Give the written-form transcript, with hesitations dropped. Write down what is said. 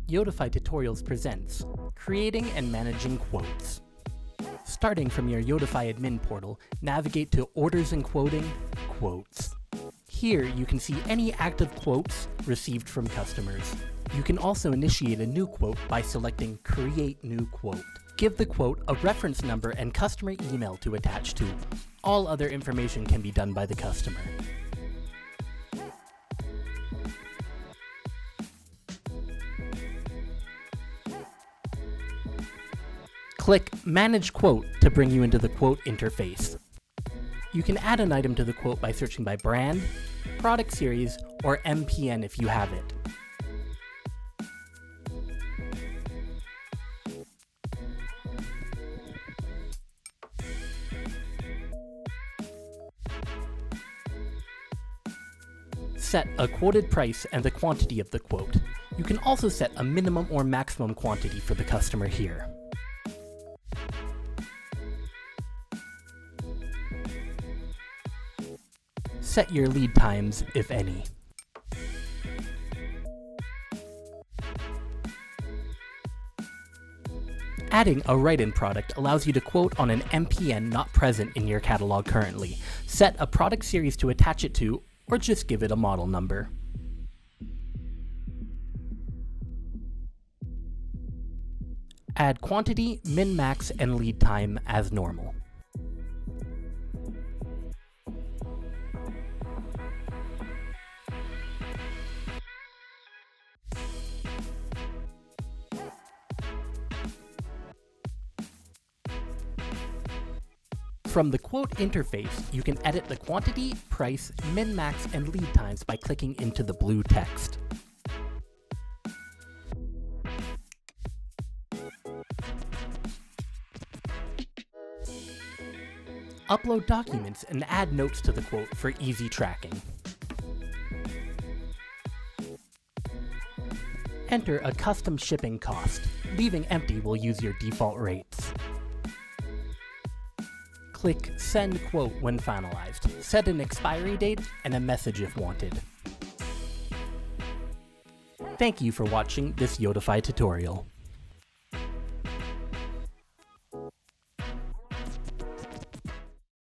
Yodify Tutorials presents Creating and Managing Quotes. Starting from your Yodify admin portal, navigate to Orders and Quoting, Quotes. Here you can see any active quotes received from customers. You can also initiate a new quote by selecting Create New Quote. Give the quote a reference number and customer email to attach to. All other information can be done by the customer. Click Manage Quote to bring you into the quote interface. You can add an item to the quote by searching by brand, product series, or MPN if you have it. Set a quoted price and the quantity of the quote. You can also set a minimum or maximum quantity for the customer here. Set your lead times, if any. Adding a write-in product allows you to quote on an MPN not present in your catalog currently. Set a product series to attach it to, or just give it a model number. Add quantity, min-max, and lead time as normal. From the quote interface, you can edit the quantity, price, min-max, and lead times by clicking into the blue text. Upload documents and add notes to the quote for easy tracking. Enter a custom shipping cost. Leaving empty will use your default rates. Click Send Quote when finalized. Set an expiry date and a message if wanted. Thank you for watching this Yodify tutorial.